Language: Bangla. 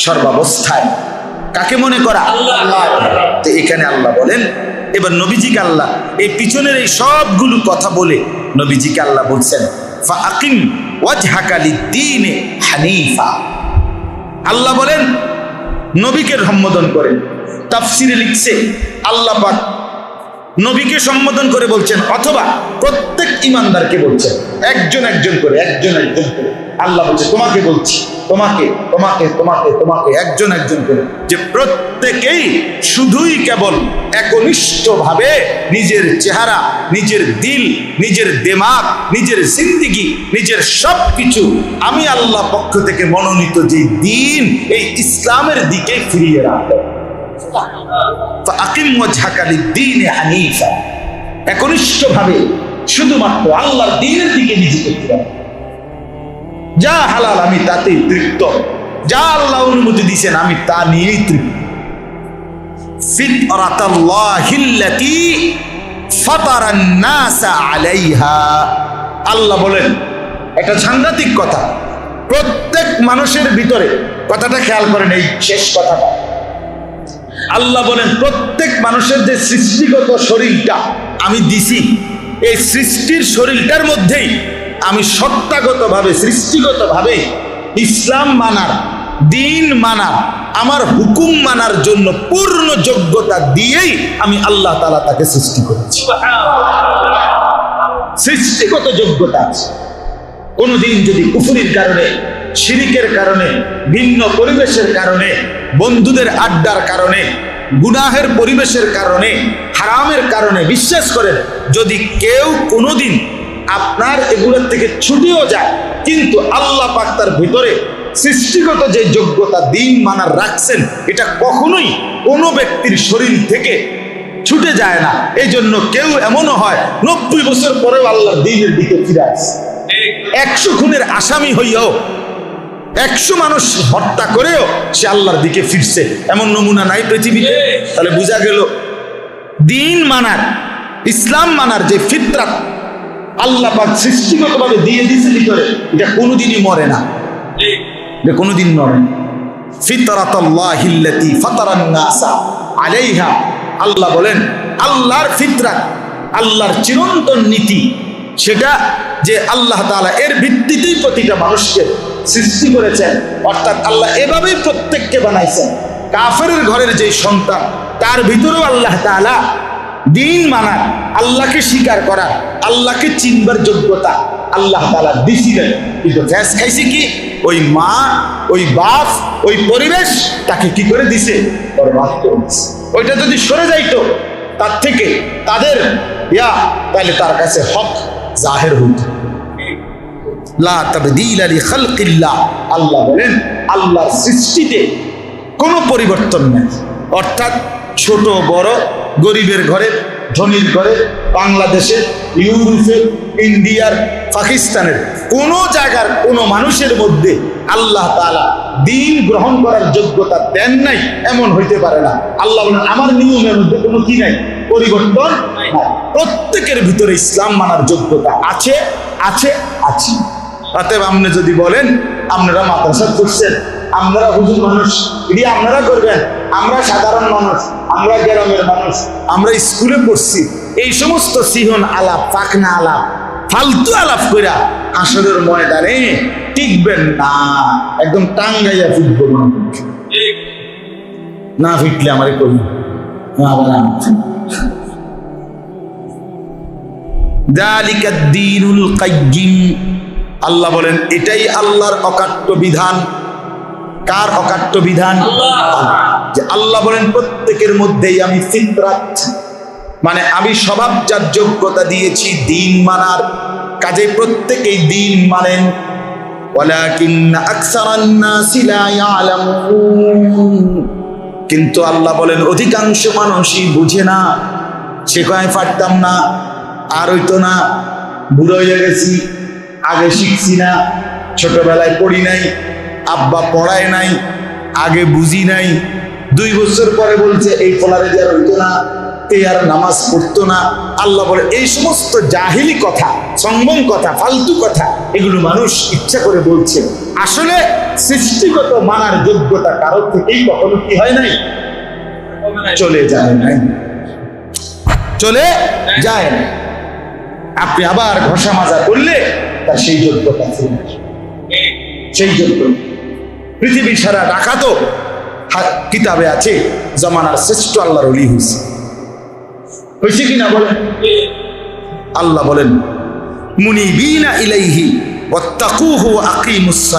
সর্বাবস্থায় কাকে মনে করা? তো এখানে আল্লাহ বলেন, এবার নবীজিকে আল্লাহ এই পিছনের এই সবগুলো কথা বলে নবীজিকে আল্লাহ বলছেন ফাআকিম ওয়াজহাকা লিদ্দীনে হানিফা। আল্লাহ বলেন নবীকে সম্বোধন করে, তাফসিরে লিখছে আল্লাহ পাক নবীকে সম্বোধন করে বলছেন, অথবা প্রত্যেক ইমানদারকে বলছেন, একজন একজন করে আল্লাহ বলছে তোমাকে বলছি, তোমাকে তোমাকে তোমাকে তোমাকে একজন একজন করে, যে প্রত্যেকেই শুধুই কেবল একনিষ্ঠভাবে নিজের চেহারা, নিজের দিল, নিজের দিমাগ, নিজের জিন্দেগি, নিজের সবকিছু আমি আল্লাহ পক্ষ থেকে মনোনীত যে দিন, এই ইসলামের দিকে ফিরিয়ে রাখবে। ফাআকিম ওয়াজহাকা লিদ্দীনে হানিফা, একনিষ্ঠভাবে শুধুমাত্র আল্লাহর দ্বীনের দিকে নিজেকে ফিরাও। যা হালাল আমি তাতেই তৃপ্ত, যা আল্লাহ অনুমতি দিয়েছেন আমি তা নিয়েই তৃপ্ত। ফিতরাতাল্লাহিল্লাতী ফাতারান নাসা আলাইহা। আল্লাহ বলেন এটা সাংঘাতিক কথা, প্রত্যেক মানুষের ভিতরে, কথাটা খেয়াল করেন এই শেষ কথাটা, আল্লাহ বলেন প্রত্যেক মানুষের যে সৃষ্টিগত শরীরটা আমি দিছি, এই সৃষ্টির শরীরটার মধ্যেই আমি সত্তাগতভাবে, সৃষ্টিগতভাবে ইসলাম মানার, দিন মানার, আমার হুকুম মানার জন্য পূর্ণ যোগ্যতা দিয়েই আমি আল্লাহ তাআলা তাকে সৃষ্টি করেছি। সৃষ্টিগত যোগ্যতা আছে। কোনদিন যদি কুফরির কারণে, শিরিকের কারণে, ভিন্ন পরিবেশের কারণে, বন্ধুদের আড্ডার কারণে, গুনাহের পরিবেশের কারণে, হারামের কারণে, বিশ্বাস করেন যদি কেউ কোনোদিন আপনার এগুলোর থেকে ছুটেও যায়, কিন্তু আল্লাহ পাক তার ভিতরে সৃষ্টিগত যে যোগ্যতা দিন মানার রাখছেন, এটা কখনোই কোনো ব্যক্তির শরীর থেকে ছুটে যায় না। এই জন্য কেউ এমনও হয় 90 বছর পরেও আল্লাহর দ্বীনের দিকে ফিরে আসে। 100 খুনের আসামি হইয়াও, 100 মানুষ হত্যা করেও সে আল্লাহর দিকে ফিরছে, এমন নমুনা নাই পৃথিবীতে। তাহলে বোঝা গেল দিন মানার, ইসলাম মানার যে ফিতরাত আল্লাহ পাক সৃষ্টিগতভাবে দিয়ে দিয়েছে ভিতরে, এটা কোনোদিনই মরে না, এটা কোনোদিন মরে না। ফিতরাতাল্লাহিল্লাতী ফাতারান নাসা আলাইহা। আল্লাহ বলেন আল্লাহর ফিতরাত, আল্লাহর চিরন্তন নীতি, সেটা যে আল্লাহ তাআলা এর ভিত্তিতেই প্রতিটা মানুষকে সৃষ্টি করেছেন, অর্থাৎ আল্লাহ এভাবেই প্রত্যেককে বানাইছেন। কাফেরের ঘরের যে সন্তান, তার ভিতরেও আল্লাহ তাআলা দিন মানার, আল্লাহকে স্বীকার করার, আল্লাহকে চিনবার যোগ্যতা আল্লাহ তাআলা দিছিলেন। কিন্তু ফ্যাস খাইছে কি? ওই মা, ওই বাপ, ওই পরিবেশ তাকে কি করে দিছে? বরবাদ করে দিছে। ওইটা যদি সরে যাইতো তার থেকে, তাদের তাহলে তার কাছে হক জাহের হইত। লা তাবদীলা লিখালকিল্লাহ। আল্লাহ বলেন আল্লাহর সৃষ্টিতে কোনো পরিবর্তন নেই। অর্থাৎ ছোট বড়, গরিবের ঘরে, ধনীর ঘরে, বাংলাদেশের, ইউরোপের, ইন্ডিয়ার, পাকিস্তানের কোনো জায়গার কোনো মানুষের মধ্যে আল্লাহ তাআলা দিন গ্রহণ করার যোগ্যতা দেন নাই, এমন হইতে পারে না। আল্লাহ বলেন আমার নিয়মের মধ্যে কোনো কি নাই, পরিবর্তন নাই। প্রত্যেকের ভিতরে ইসলাম মানার যোগ্যতা আছে, আছে, আছে। অতএব আপনি যদি বলেন আপনারা মাদ্রাসা করছেন, আপনারা হুজুর মানুষ, এটি আপনারা করবেন, আমরা সাধারণ মানুষ, আমরা গ্রামের মানুষ, আমরা স্কুলে পড়ছি, এই সমস্ত সিহন আলাপ, পাকনা আলাপ, ফালতু আলাপ কইরা আসরের ময়দানে টিকবেন না। একদম টাঙ্গাইয়া ফিটবো না, ফিটলে আমারে করি যালিকা দ্বীনুল কাইয়্যিম। আল্লাহ বলেন এটাই আল্লাহর অকাট্য বিধান। কার অকাট্য বিধান? যে আল্লাহ বলেন প্রত্যেকের মধ্যেই আমি ফিতরাত, মানে আমি স্বভাবজাত যোগ্যতা দিয়েছি দিন মানার। কাজে প্রত্যেকেই দিন মানেন। ওয়ালাকিন্না আকসারান নাসি লা ইয়ালামুন। কিন্তু আল্লাহ বলেন অধিকাংশ মানুষই বুঝে না। সে কয় পারতাম না, আর হইতো না, বুড়ো হয়ে গেছি, আগে শিখছি না, ছোটবেলায় পড়ি নাই, আব্বা পড়ায় নাই, আগে বুঝি নাই। 2 বছর পরে বলছে এই ফলারে যে হইতো না, এ আর নামাজ পড়তো না। আল্লাহ বলে এই সমস্ত জাহিলি কথা, সংবং কথা, ফালতু কথা এগুলো মানুষ ইচ্ছা করে বলছে। আসলে সৃষ্টিগত মানার যোগ্যতা কারোর থেকেই কখনো কি হয় নাই, চলে যায় নাই, চলে যায় না। আপনি আবার ঘষা মাজা করলে তার সেই যোগ্যতা ছিল, সেই যোগ্য পৃথিবী সারা রাখা তো কিতাবে আছে জমানার শ্রেষ্ঠ আল্লাহর ওলি হয়েছে, হয়েছে কিনা বলেন? আল্লাহ বলেন মুনিবিনা ইলাইহি ওয়াত্তাকুহু ওয়া আকিমুস সালাত।